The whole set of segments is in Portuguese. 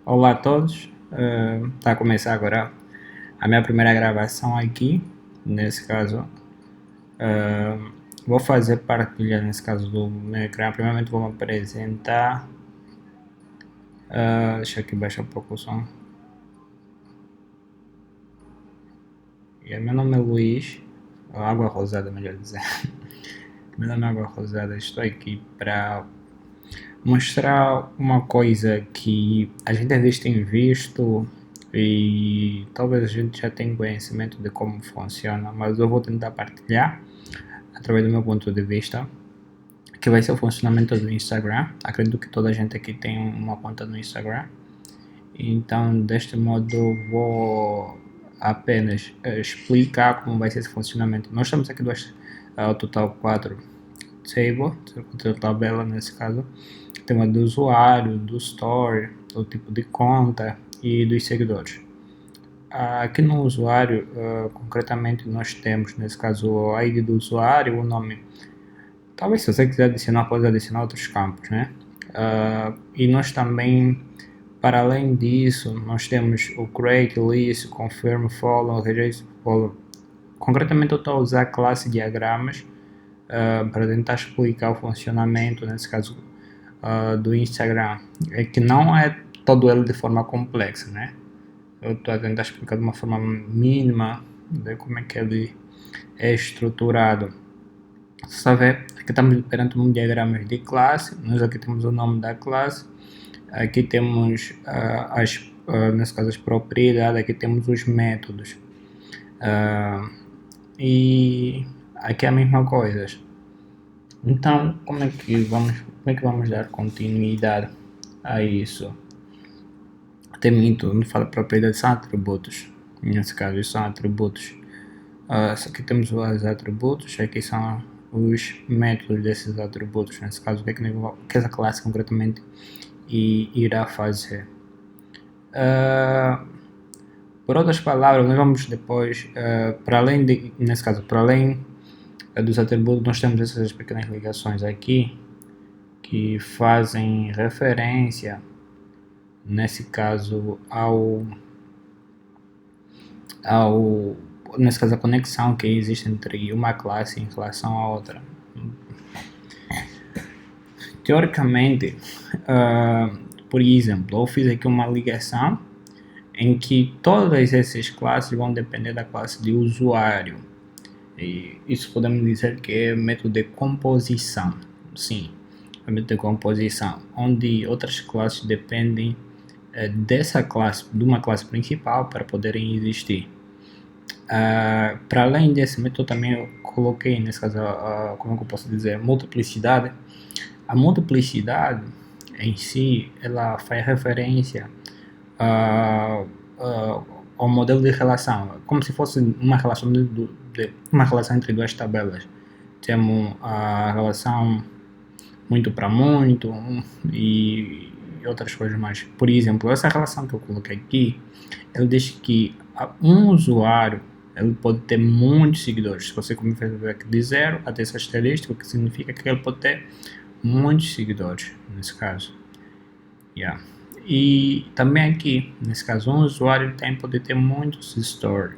Olá a todos, está a começar agora a minha primeira gravação aqui, nesse caso. Vou fazer partilha, nesse caso, do meu ecrã. Primeiramente vou me apresentar. Deixa aqui baixar um pouco o som. Meu nome é Luís, Água Rosada, melhor dizer. Meu nome é Água Rosada, estou aqui para mostrar uma coisa que a gente às vezes tem visto e talvez a gente já tenha conhecimento de como funciona, mas eu vou tentar partilhar através do meu ponto de vista, que vai ser o funcionamento do Instagram. Acredito que toda a gente aqui tem uma conta no Instagram, então deste modo vou apenas explicar como vai ser esse funcionamento. Nós temos aqui ao total 4 tabela nesse caso. Tema do usuário, do store, do tipo de conta e dos seguidores. Aqui no usuário, concretamente, nós temos, nesse caso, o ID do usuário, o nome. Talvez se você quiser adicionar, pode adicionar outros campos, né? E nós também, para além disso, nós temos o create, list, confirm, follow, reject, follow. Concretamente, eu estou a usar a classe diagramas para tentar explicar o funcionamento, nesse caso, do Instagram. É que não é todo ele de forma complexa, né? Eu estou a tentar explicar de uma forma mínima de como é que ele é estruturado. Você vê, aqui estamos perante um diagrama de classe, nós aqui temos o nome da classe, aqui temos nesse caso as propriedades, aqui temos os métodos. E aqui é a mesma coisa. Então, como é que vamos dar continuidade a isso? Tem muito, não fala propriedades, são atributos. Nesse caso, isso são atributos. Aqui temos os atributos, aqui são os métodos desses atributos. Nesse caso, o que essa classe concretamente irá fazer. Por outras palavras, nós vamos depois, nesse caso, para além dos atributos, nós temos essas pequenas ligações aqui que fazem referência, nesse caso, nesse caso, a conexão que existe entre uma classe em relação à outra. Teoricamente, por exemplo, eu fiz aqui uma ligação em que todas essas classes vão depender da classe de usuário. E isso podemos dizer que é método de composição. Sim, é método de composição, onde outras classes dependem dessa classe, de uma classe principal para poderem existir. Para além desse método também eu coloquei, nesse caso, como eu posso dizer, multiplicidade. A multiplicidade em si, ela faz referência ao modelo de relação, como se fosse uma relação, uma relação entre duas tabelas. Temos a relação muito para muito e outras coisas mais. Por exemplo, essa relação que eu coloquei aqui, ele diz que um usuário ele pode ter muitos seguidores. Se você começar de 0 até essa estatística, o que significa que ele pode ter muitos seguidores, nesse caso. E também aqui, nesse caso, um usuário pode ter muitos stories.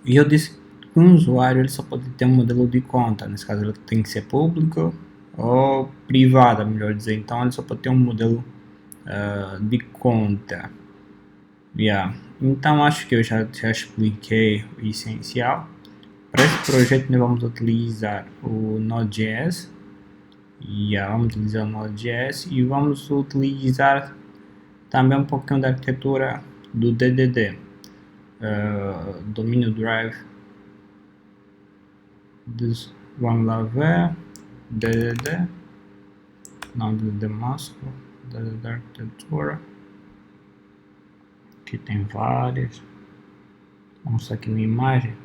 E eu disse que um usuário ele só pode ter um modelo de conta. Nesse caso, ele tem que ser público ou privada, melhor dizer. Então, ele só pode ter um modelo de conta. Então, acho que eu já expliquei o essencial. Para esse projeto, nós vamos utilizar o Node.js. Vamos utilizar o Node.js e vamos utilizar também um pouquinho da arquitetura do DDD, domínio drive. Vamos lá ver, DDD, não DDD master, DDD arquitetura. Aqui tem várias. Vamos aqui na imagem.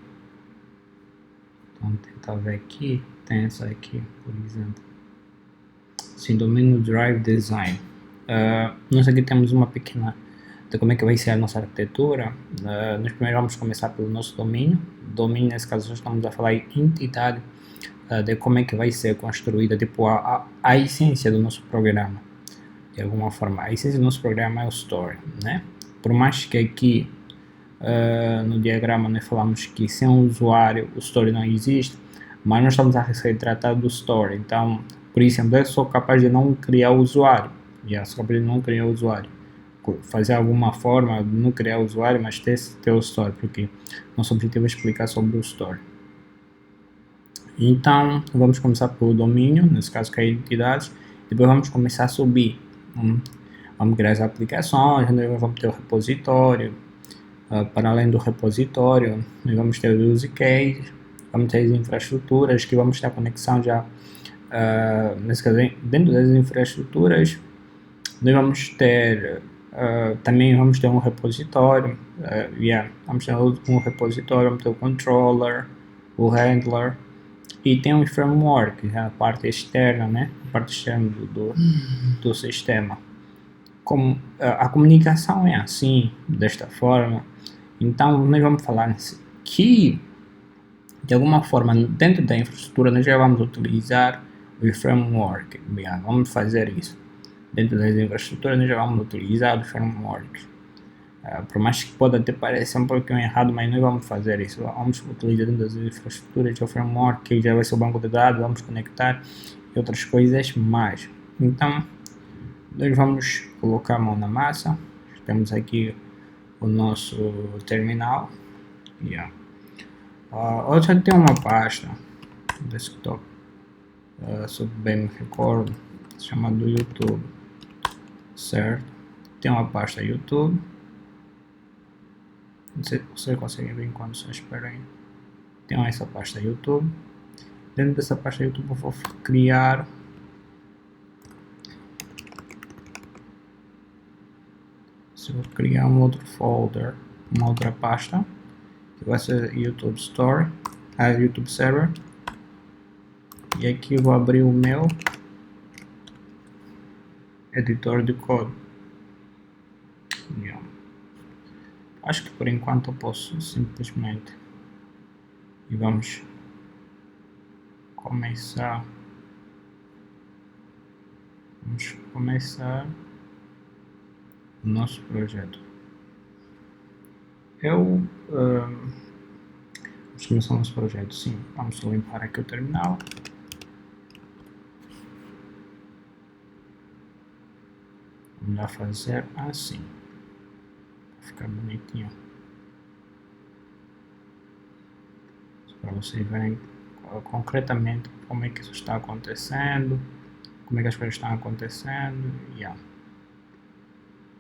Vamos tentar ver aqui. Tem essa aqui, por exemplo. Sim, domínio drive design. Nós aqui temos uma pequena de como é que vai ser a nossa arquitetura. Nós primeiro vamos começar pelo nosso domínio. Domínio, nesse caso, nós estamos a falar em entidade de como é que vai ser construída, tipo a essência do nosso programa. de alguma forma. A essência do nosso programa é o story, né? Por mais que aqui no diagrama nós falamos que sem o usuário o story não existe, mas nós estamos a ser tratado do story, então por isso eu sou capaz de não criar o usuário, sou capaz de não criar o usuário, fazer alguma forma de não criar o usuário, mas ter o story, porque nosso objetivo é explicar sobre o story. Então vamos começar pelo domínio, nesse caso que é entidades, depois vamos começar a subir, vamos criar as aplicações, vamos ter o repositório. Para além do repositório, nós vamos ter o use case, vamos ter as infraestruturas, que vamos ter a conexão já, nesse caso, dentro das infraestruturas, nós vamos ter, também vamos ter um repositório, vamos ter um repositório, vamos ter o controller, o handler, e tem um framework, a parte externa, né? A parte externa do sistema. Como a comunicação é assim, desta forma, então nós vamos falar que, de alguma forma, dentro da infraestrutura nós já vamos utilizar o framework, vamos fazer isso. Dentro das infraestruturas nós já vamos utilizar o framework. Por mais que pode até parecer um pouquinho errado, mas nós vamos fazer isso. Vamos utilizar dentro das infraestruturas o framework, que já vai ser o banco de dados, vamos conectar e outras coisas mais. Então, nós vamos colocar a mão na massa. Temos aqui o nosso terminal. Eu já tenho uma pasta desktop, se eu bem me recordo, chamada YouTube, certo? Tem uma pasta YouTube. Não sei se você consegue ver enquanto você espera aí. Tem essa pasta YouTube. Dentro dessa pasta YouTube eu vou criar um outro folder, uma outra pasta, que vai ser YouTube Store, YouTube Server, e aqui eu vou abrir o meu editor de código. Acho que por enquanto eu posso simplesmente, e vamos começar o nosso projeto. Vamos começar o nosso projeto, sim. Vamos limpar aqui o terminal. Vamos lá fazer assim, para ficar bonitinho, para vocês verem concretamente como é que isso está acontecendo, como é que as coisas estão acontecendo,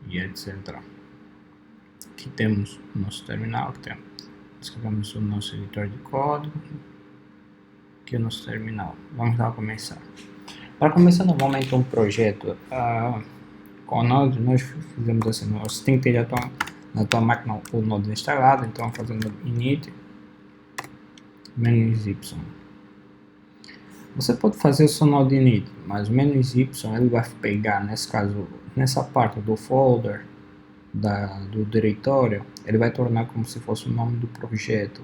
e etc. Aqui temos o nosso terminal, escrevemos o nosso editor de código, aqui o nosso terminal. Vamos lá começar. Para começar normalmente um projeto, com o Node, nós fizemos assim, você tem que ter na tua máquina o Node instalado, então fazendo init "-y". Você pode fazer o seu Node init, mas o "-y" ele vai pegar, nesse caso, nessa parte do folder, do diretório, ele vai tornar como se fosse o nome do projeto.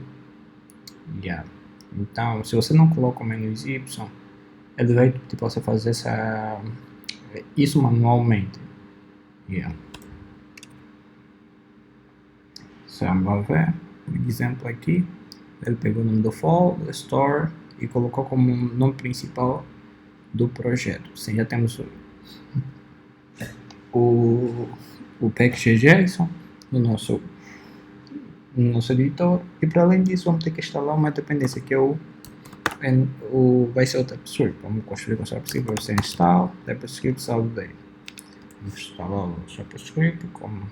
Então, se você não coloca o "-y", ele vai você fazer isso manualmente. So, vamos ver, por exemplo aqui, ele pegou o nome do folder, store, e colocou como nome principal do projeto. Assim, já temos o package.json no nosso editor, e para além disso vamos ter que instalar uma dependência que é vai ser o TypeScript. Vamos construir com o TypeScript, vai ser install TypeScript update. Vamos instalar o TypeScript como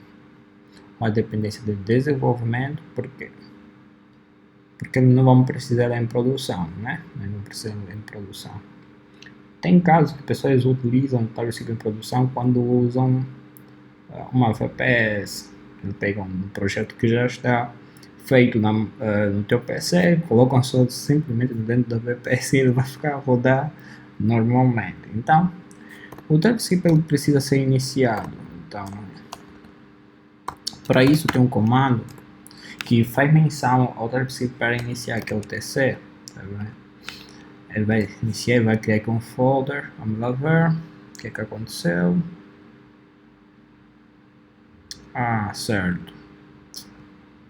uma dependência de desenvolvimento, porque não vamos precisar em produção, né? Não precisamos em produção. Tem casos que pessoas utilizam TypeScript em produção quando usam uma VPS. Eles pegam um projeto que já está feito no teu PC, colocam só simplesmente dentro da VPS e ele vai ficar a rodar normalmente. Então, o TypeScript precisa ser iniciado. Então, para isso tem um comando que faz menção ao TypeScript para iniciar, que é o tc. Tá vendo? Ele vai iniciar e vai criar aqui um folder. Vamos lá ver o que aconteceu. Certo.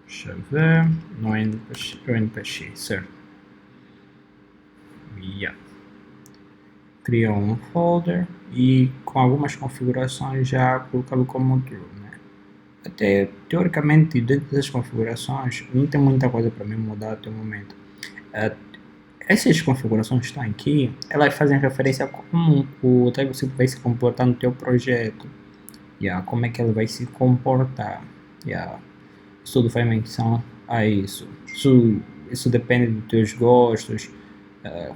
Deixa eu ver. No NPX, certo. Yeah. Criou um folder e com algumas configurações já colocá-lo como true, né? Até teoricamente dentro das configurações não tem muita coisa para mim mudar até o momento. Essas configurações que estão aqui, elas fazem referência a como o TypeScript vai se comportar no teu projeto. Como é que ele vai se comportar. Isso tudo faz menção a isso. Isso depende dos teus gostos,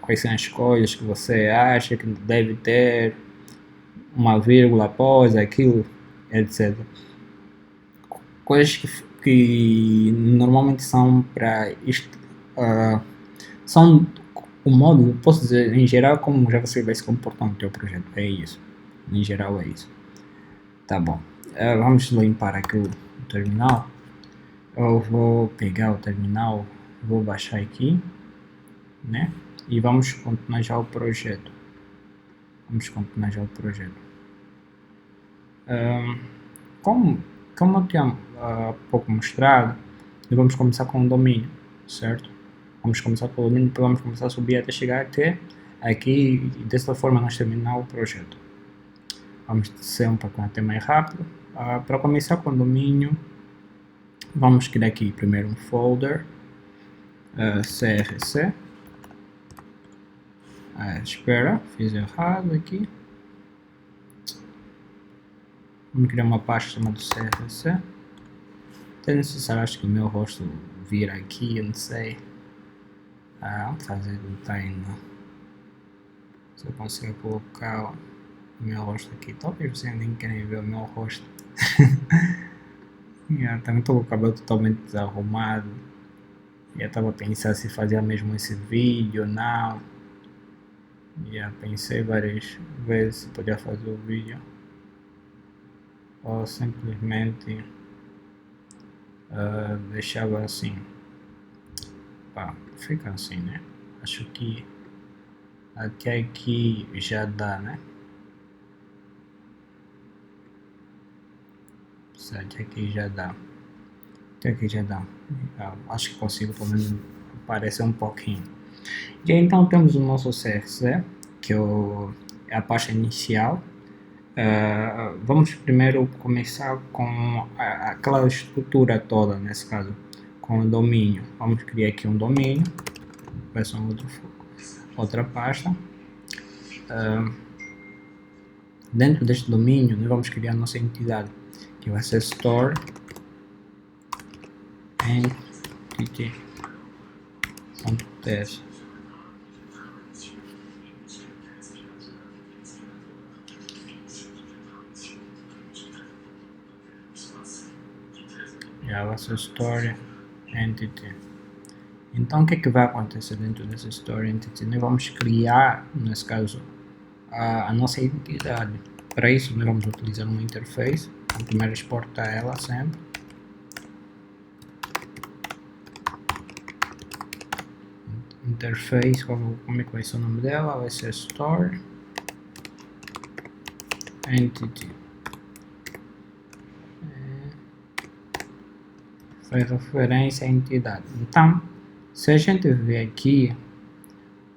quais são as coisas que você acha que deve ter, uma vírgula após aquilo, etc. Coisas que normalmente são para isto, são o modo, posso dizer, em geral, como já você vai se comportar no teu projeto. É isso. Em geral é isso. Tá bom. Vamos limpar aqui o terminal. Eu vou pegar o terminal, vou baixar aqui, né? E vamos continuar já o projeto. Como eu tinha há pouco mostrado, vamos começar com o domínio, certo? Vamos começar com o domínio, depois vamos começar a subir até chegar até aqui e dessa forma nós terminar o projeto. Vamos descer um pouco até mais rápido. Para começar com o domínio, vamos criar aqui primeiro um folder CRC. Espera, fiz errado aqui. Vamos criar uma pasta chamada CRC. Até necessário, acho que o meu rosto vir aqui, eu não sei. Vamos fazer um time. Se eu consigo colocar o meu rosto aqui. Talvez vocês nem querem ver o meu rosto. Também estou com o cabelo totalmente desarrumado. Já estava a pensar se fazia mesmo esse vídeo ou não. Pensei várias vezes se podia fazer o vídeo. Ou simplesmente deixava assim. Fica assim, né? Acho que até aqui já dá, né? Até aqui já dá. Acho que consigo pelo menos parecer um pouquinho. E aí, então temos o nosso CRC, que é a pasta inicial. Vamos primeiro começar com aquela estrutura toda, nesse caso, com o domínio. Vamos criar aqui um domínio, vai ser outra pasta. Dentro deste domínio, nós vamos criar a nossa entidade, que vai ser store entity.test. Vai ser store entity. Então o que vai acontecer dentro dessa store entity? Nós vamos criar, nesse caso, a nossa entidade. Para isso nós vamos utilizar uma interface. Vamos primeiro exportar ela sempre. Interface, como é que vai ser o nome dela? Vai ser store entity. Faz referência à entidade. Então, se a gente ver aqui,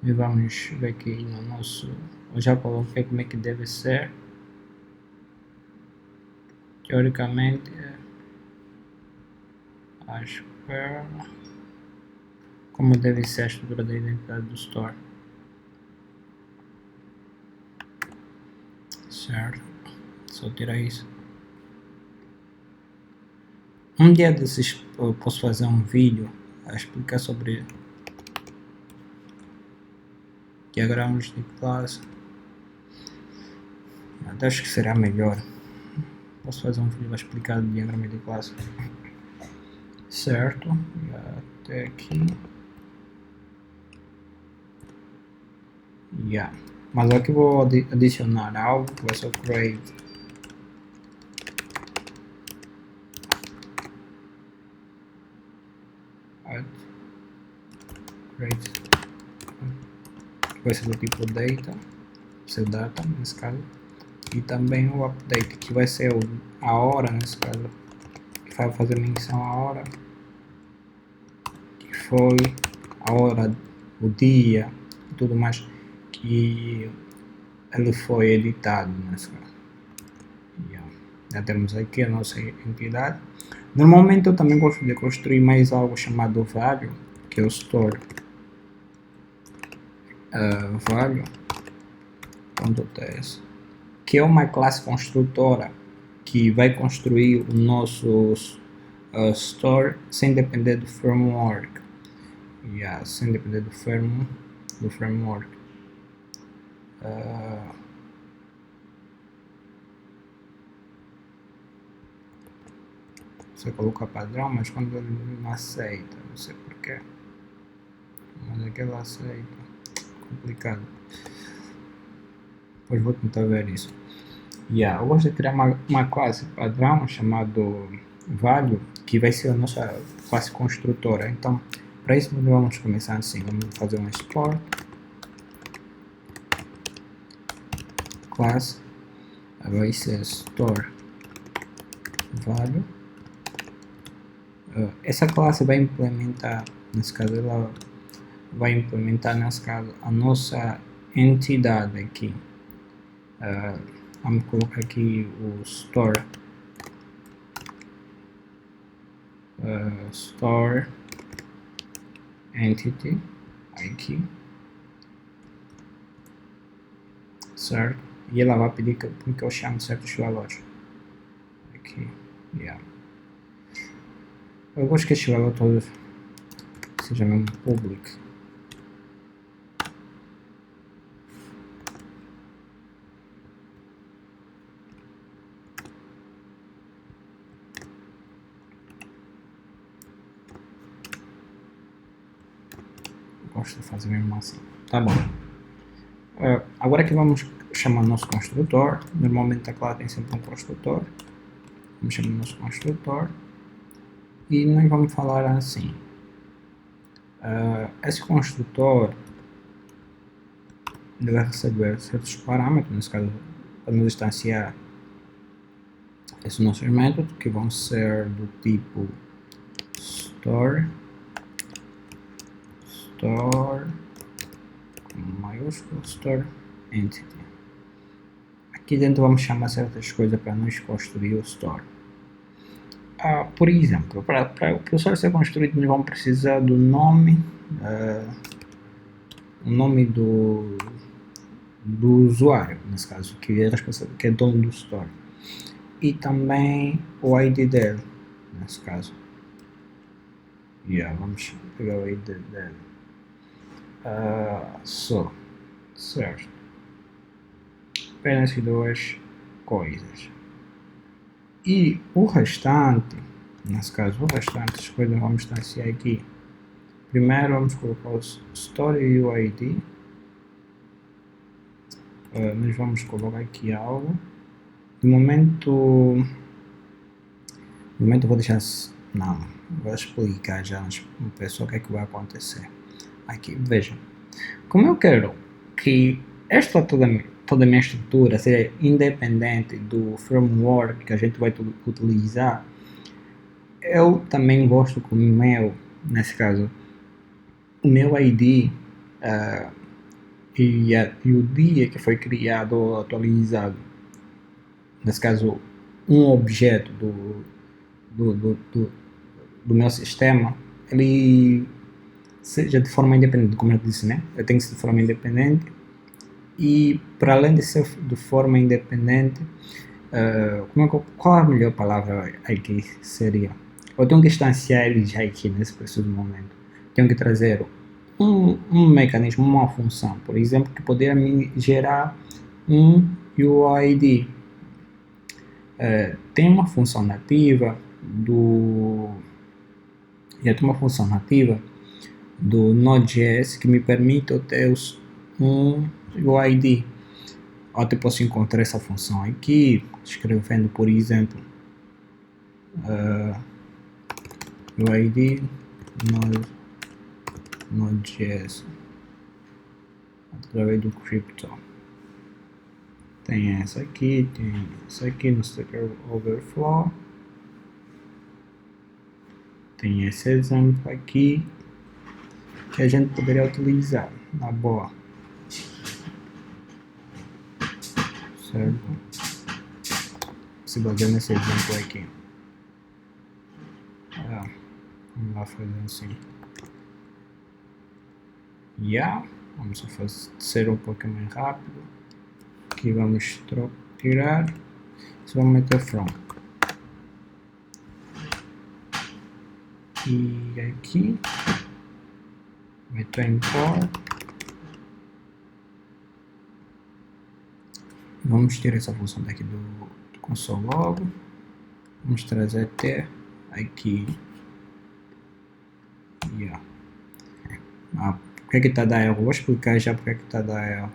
e vamos ver aqui no nosso, eu já coloquei como é que deve ser. Teoricamente, acho que como deve ser a estrutura da identidade do store. Certo? Só tirar isso. Um dia desses eu posso fazer um vídeo a explicar sobre diagramas de classe. Acho que será melhor. Posso fazer um vídeo a explicar o diagrama de classe. Certo? E até aqui. Mas aqui vou adicionar algo que vai ser o create. Vai ser do tipo data, ser data nesse caso, e também o update, que vai ser a hora nesse caso, vai fazer menção à hora que foi, a hora, o dia e tudo mais que ele foi editado nesse caso. Já temos aqui a nossa entidade. Normalmente eu também gosto de construir mais algo chamado value, que é o store value.ts, que é uma classe construtora que vai construir o nosso store sem depender do framework. Sem depender do framework. Você coloca padrão, mas quando ele não aceita, não sei porquê. Mas aqui ele aceita. Complicado. Depois vou tentar ver isso. Eu gosto de criar uma classe padrão chamado value, que vai ser a nossa classe construtora. Então, para isso vamos começar assim. Vamos fazer um export class, vai ser store value. Essa classe vai implementar, nesse caso ela vai implementar nesse caso a nossa entidade aqui. Vamos colocar aqui o store store entity aqui, certo? E ela vai pedir que eu chame certos valores aqui. Eu gosto que este valor todo seja mesmo público. Gosto de fazer mesmo assim. Tá bom. Agora que vamos chamar o nosso construtor. Normalmente a classe tem sempre um construtor. Vamos chamar o nosso construtor. E nós vamos falar assim. Esse construtor ele vai receber certos parâmetros, nesse caso, para nos instanciar esses nossos métodos, que vão ser do tipo store maiúsculo, store entity. Aqui dentro vamos chamar certas coisas para nos construir o store. Por exemplo, para o store ser construído, nós vamos precisar do nome, o nome do usuário, nesse caso, que é dono do store, e também o ID dele, nesse caso. Vamos pegar o ID dele. Certo. Apenas duas coisas. E o restante, nesse caso, as coisas vamos instanciar aqui. Primeiro vamos colocar o store e o ID. Nós vamos colocar aqui algo. De momento vou deixar. Não, vou explicar já no pessoal o que é que vai acontecer. Aqui, vejam. Como eu quero que toda a minha estrutura seja independente do framework que a gente vai utilizar, eu também gosto que o meu, nesse caso, o meu ID e o dia que foi criado ou atualizado, nesse caso, um objeto do meu sistema, ele seja de forma independente, como eu disse, né? Eu tenho que ser de forma independente e, para além de ser de forma independente, qual a melhor palavra aqui seria? Eu tenho que instanciar ele já aqui nesse preciso momento. Tenho que trazer um mecanismo, uma função, por exemplo, que poderia me gerar um UID. Tem uma função nativa do Node.js que me permite eu ter um UID. Eu até posso encontrar essa função aqui, escrevendo, por exemplo, UID Node.js através do crypto. Tem essa aqui no Stack Overflow. tem esse exemplo aqui que a gente poderia utilizar, na boa. Certo? Se basear nesse exemplo aqui. Vamos lá fazer assim. Vamos ser um pouco mais rápido. Aqui vamos tirar. Vamos meter from. E aqui meter import. Vamos tirar essa função daqui do console log. Vamos trazer até aqui. Por que está a dar erro? Vou explicar já porque está a dar erro.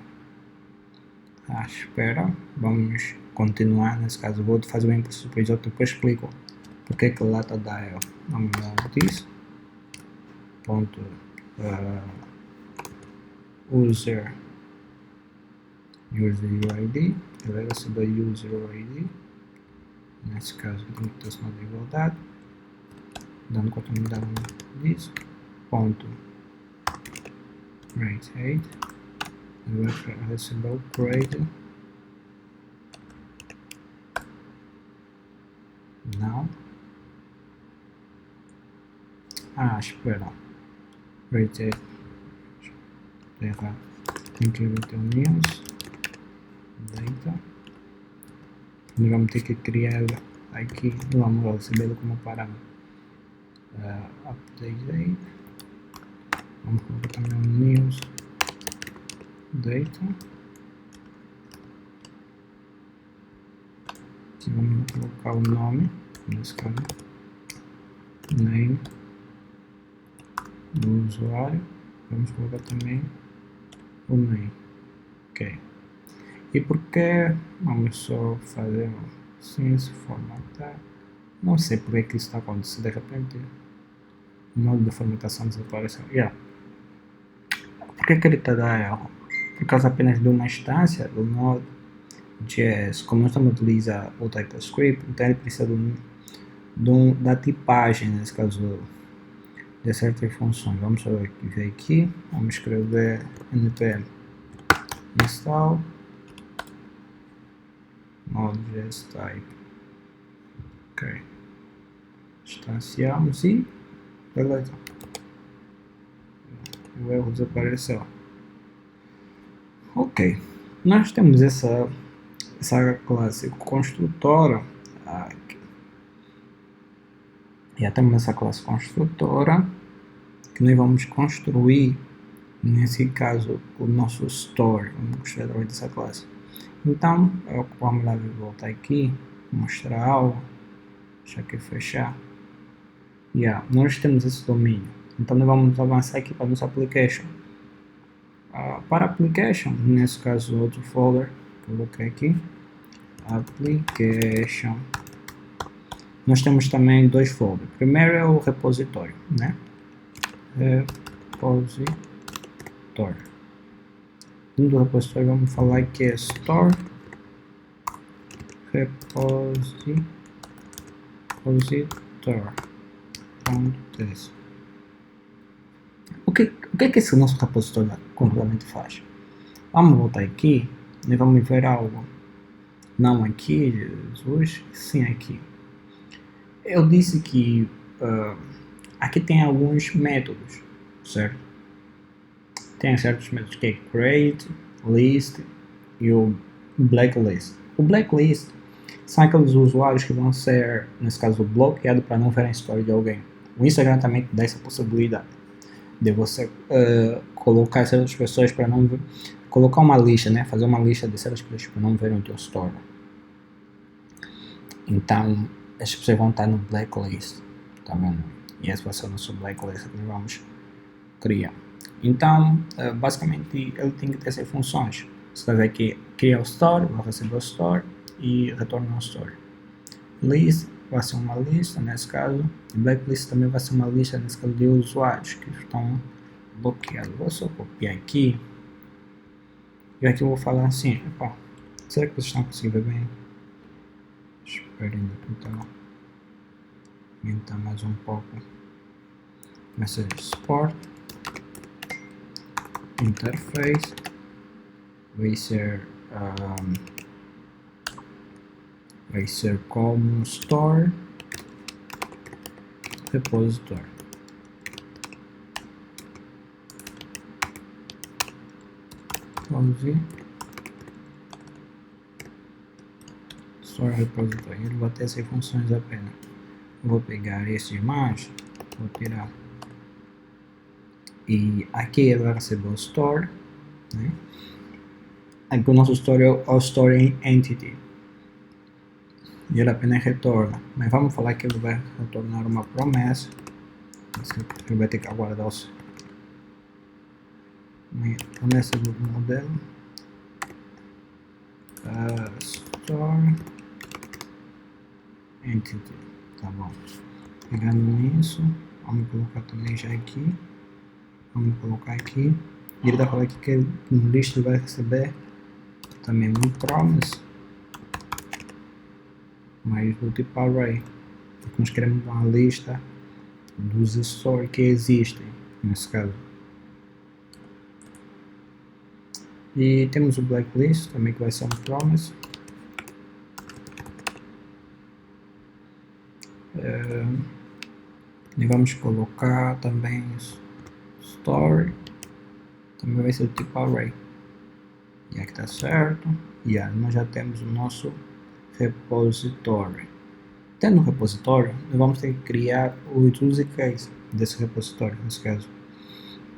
Espera. Vamos continuar. Nesse caso, vou fazer o input supervisor, depois explico porque que lá está a dar erro. Vamos lá disso. Ponto. User UID. Ele recebe user UID. Nesse caso, tem que ter sinal de igualdade. Dando continuidade disso. Ponto. Create. Ele vai receber o create. Não. Espera. Create. Errado. Tem que meter o news. Data. E vamos ter que criar aqui. Vamos recebê-lo como parâmetro. Update date. Vamos colocar também o news data. Aqui vamos colocar o nome, nesse caso, name do usuário. Vamos colocar também o name. Ok. E porque vamos só fazer assim, se formatar. Não sei porque que isso está acontecendo de repente. O modo de formatação desapareceu. Por que ele está a dar erro? Por causa apenas de uma instância do Node.js. Como nós estamos utilizando o TypeScript, então ele precisa da tipagem, nesse caso, de certas funções. Vamos ver aqui. Vamos escrever npm install Node.js type. Ok. Instanciamos e beleza. O erro desapareceu. Ok. Nós temos essa classe construtora aqui. Já temos essa classe construtora que nós vamos construir, nesse caso, o nosso store. Vamos construir através dessa classe. Então, vamos lá voltar aqui, mostrar algo. Deixa aqui fechar. Nós temos esse domínio. Então, nós vamos avançar aqui para a nossa application. Para application, nesse caso, outro folder, coloquei aqui, application. Nós temos também dois folders. Primeiro é o repositório, né? Repositório. Dentro do repositório vamos falar que é store repositor. O que esse nosso repositório completamente faz? Vamos voltar aqui e vamos ver algo. Não aqui, Jesus, sim aqui. Eu disse que aqui tem alguns métodos, certo? Tem certos métodos que é create, list e o blacklist. O blacklist são aqueles usuários que vão ser, nesse caso, bloqueados para não verem a história de alguém. O Instagram também dá essa possibilidade de você colocar certas pessoas para não ver, colocar uma lista, né? Fazer uma lista de certas pessoas para não verem o teu story. Então, as pessoas vão estar no blacklist, tá vendo? E esse vai ser o nosso blacklist que nós vamos criar. Então, basicamente, ele tem que ter essas funções. Você vai ver que cria o store, vai receber o store e retorna o store. List vai ser uma lista, nesse caso. E blacklist também vai ser uma lista, nesse caso, de usuários que estão bloqueados. Vou só copiar aqui. E aqui eu vou falar assim, será que vocês estão conseguindo ver bem? Espera ainda tentar aumentar mais um pouco. message support, interface, vai ser como store repository. Vamos ver. Store repository. Ele vai ter essas funções apenas. Vou pegar esse imagem, vou tirar. E aqui ele vai receber o store, né? Aqui o nosso store é o store entity. E ele apenas retorna. Mas vamos falar que ele vai retornar uma promessa. Ele vai ter que aguardar o promessa do modelo. Store entity. Tá bom. Pegando nisso, vamos colocar também já aqui. Vamos colocar aqui. E ele vai falar aqui que no list vai receber também um promise, mas do tipo array. Nós queremos uma lista dos stores que existem, nesse caso. E temos o blacklist, também que vai ser um promise. E vamos colocar também store, também vai ser do tipo array. E aqui está certo. E aí nós já temos o nosso repositório. Tendo um repositório, nós vamos ter que criar os use case desse repositório, nesse caso.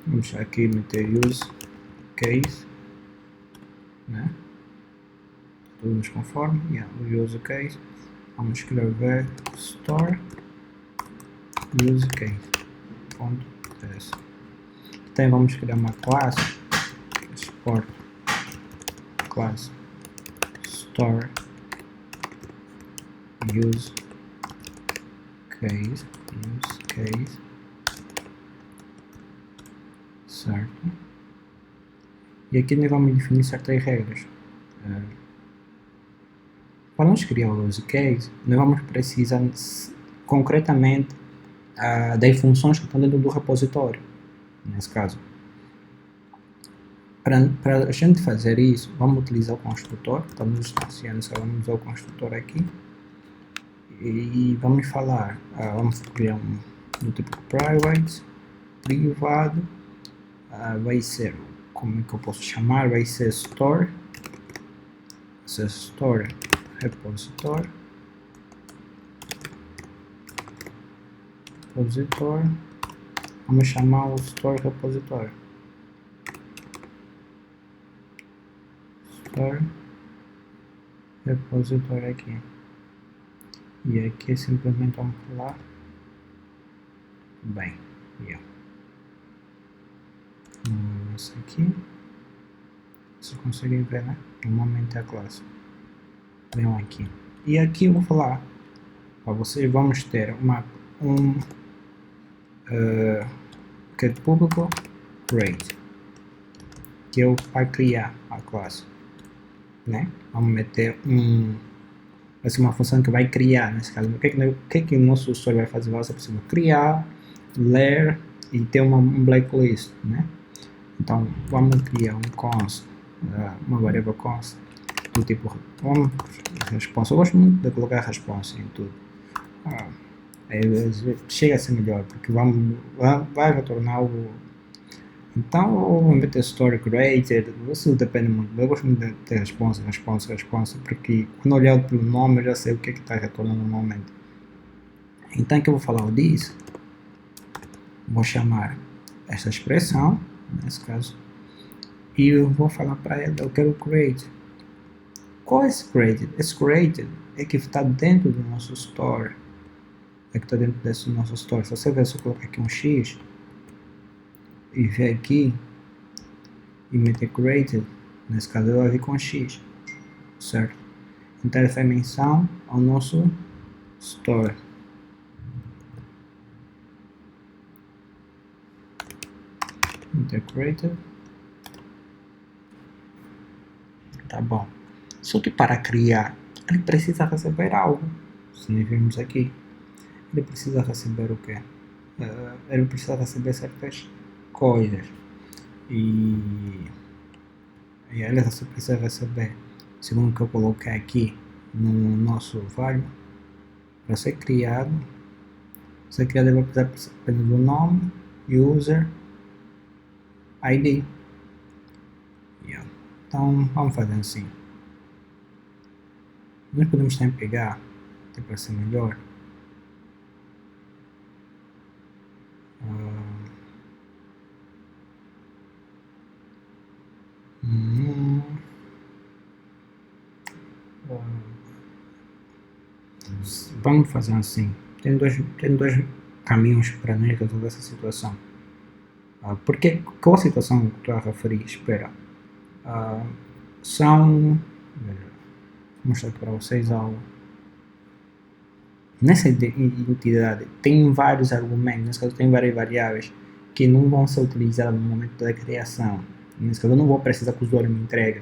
Vamos aqui meter use case, né? Tudo nos conforme. O use case, vamos escrever store use case. Ponto. Então vamos criar uma classe, export class store use case, certo? E aqui nós vamos definir certas regras. Para nós criar o use case, nós vamos precisar concretamente das funções que estão dentro do repositório, nesse caso. Para a gente fazer isso, vamos utilizar o construtor, estamos instanciando, vamos usar o construtor aqui. E vamos falar, vamos criar um tipo private, privado, vai ser, como é que eu posso chamar, vai ser store repository, vamos chamar o store repository. Repository aqui. E aqui simplesmente vamos falar bem. Isso aqui. Vocês conseguem ver, né? Normalmente é a classe. Venham aqui. E aqui eu vou falar para vocês, vamos ter que é público create, que é o para criar a classe, né? Vamos meter vai ser uma função que vai criar, nesse caso. O que o nosso usuário vai fazer? Vai ser possível criar, ler e ter um blacklist, né? Então, vamos criar um const, uma variável const do tipo response. Eu gosto muito de colocar response em tudo. Chega a ser melhor, porque vai retornar o... Então, vamos meter story created, isso depende muito. Eu gosto muito de ter response, porque quando eu olhar pelo nome eu já sei o que está retornando normalmente. Então, que eu vou falar disso, vou chamar essa expressão, nesse caso, e eu vou falar para ela, eu quero create. Qual é esse created? Esse created é que está dentro do nosso store, é que está dentro desse nosso store. Se você ver, se eu colocar aqui um X, e ver aqui e meter created, nesse caso eu vou vir com X, certo? Então ele faz menção ao nosso store. Enter created. Tá bom. Só que para criar, ele precisa receber algo. Se nós vimos aqui, ele precisa receber o quê? ele precisava saber certas coisas. E ele só precisava saber, segundo o que eu coloquei aqui no nosso usuário, para ser criado, ele vai precisar apenas do nome, user, ID. Yeah. Então vamos fazer assim. Nós podemos também pegar, até para ser melhor, vamos fazer assim. Tem dois caminhos para nós resolver essa situação. Porque qual a situação que estou a referir? Espera. São. Vou mostrar para vocês algo. Nessa entidade tem vários argumentos, nesse caso tem várias variáveis que não vão ser utilizadas no momento da criação. Nesse caso eu não vou precisar que o usuário me entregue.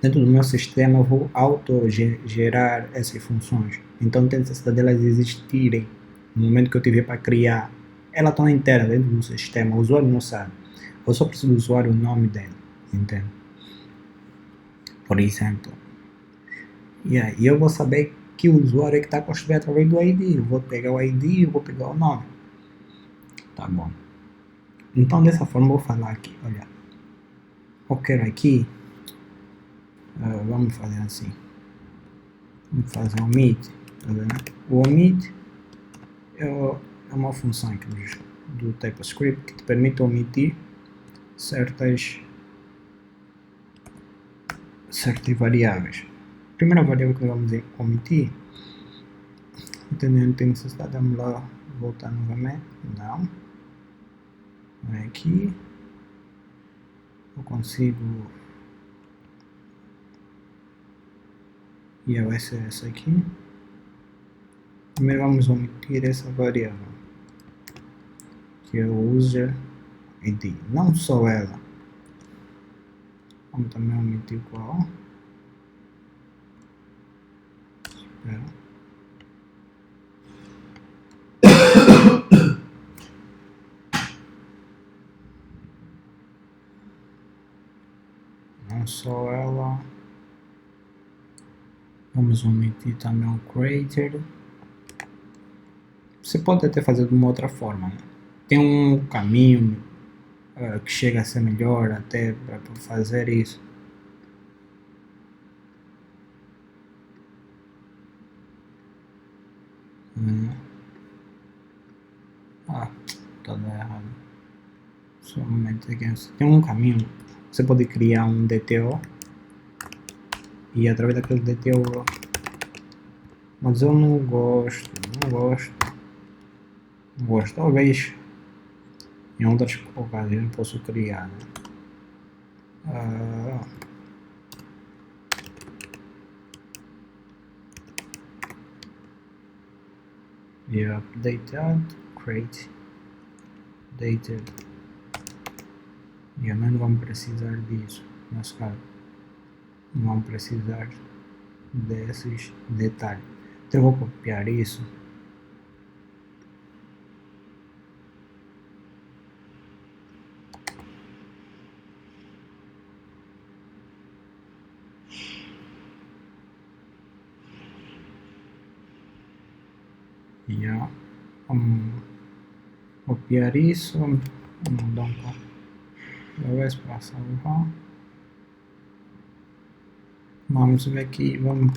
Dentro do meu sistema eu vou auto-gerar essas funções. Então tem necessidade delas existirem no momento que eu tiver para criar. Ela está inteira dentro do sistema, o usuário não sabe. Eu só preciso do usuário o nome dele, entende? Por exemplo. E aí eu vou saber que o usuário é que está construído através do ID. Eu vou pegar o ID, eu vou pegar o nome. Tá bom. Então dessa forma eu vou falar aqui, olha. Eu quero aqui, vamos fazer assim. Vamos fazer o omit. Tá vendo? O omit é uma função aqui do TypeScript que te permite omitir certas variáveis. A primeira variável que vamos omitir, entendendo, tem necessidade, vamos lá voltar novamente. Não. Não é aqui. Eu consigo. E vai ser essa aqui. Primeiro vamos omitir essa variável, que é o user ID. Não só ela. Vamos também omitir qual. Espera. Não só ela. Vamos omitir também o creator. Você pode até fazer de uma outra forma, né? Tem um caminho que chega a ser melhor até para fazer isso. Tá errado. Só um momento aqui. Tem um caminho. Você pode criar um DTO e através daquele DTO. Mas eu não gosto. Talvez em outras ocasiões posso criar, né? Updated, create, dated. E nós não vamos precisar disso, nesse caso. Não vamos precisar desses detalhes. Então eu vou copiar isso. E vamos copiar isso. Vamos dar talvez para salvar. Vamos ver aqui. Vamos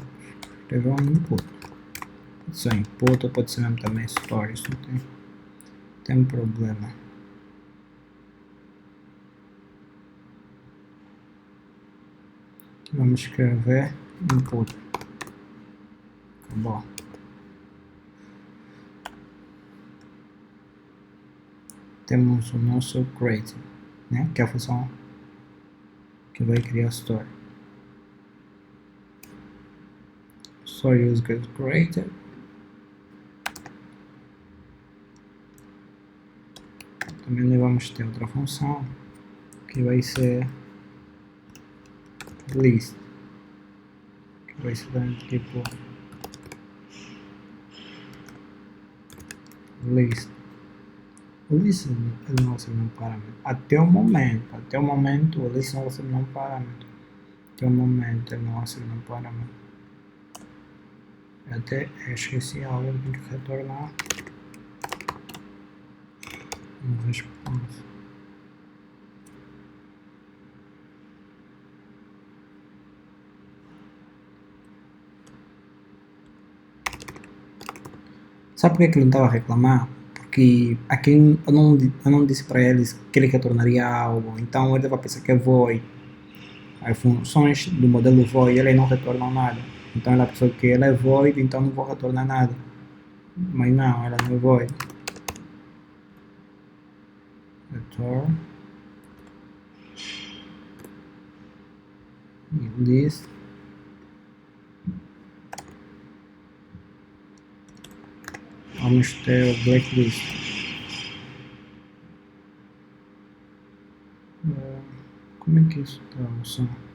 escrever um input. Pode ser input ou pode ser mesmo também store. Isso não tem problema. Vamos escrever input. Acabou. Temos o nosso create, né? Que é a função que vai criar store. Store use get created. Também vamos ter outra função que vai ser list, que vai ser tipo list. O listen ele não vai servir um parâmetro. Até o momento, o listen vai servir um parâmetro. Até o momento ele não vai servir um parâmetro. Eu até esqueci algo, eu tenho que retornar uma resposta. Sabe por que ele não estava a reclamar? Porque aqui eu não disse para eles que ele retornaria algo, então ele vai pensar que é void. As funções do modelo void ele não retornam nada. Então ela pensou que ela é void, então não vou retornar nada. Mas não, ela não é void. Return list. Vamos ter o blacklist. Como é que isso está?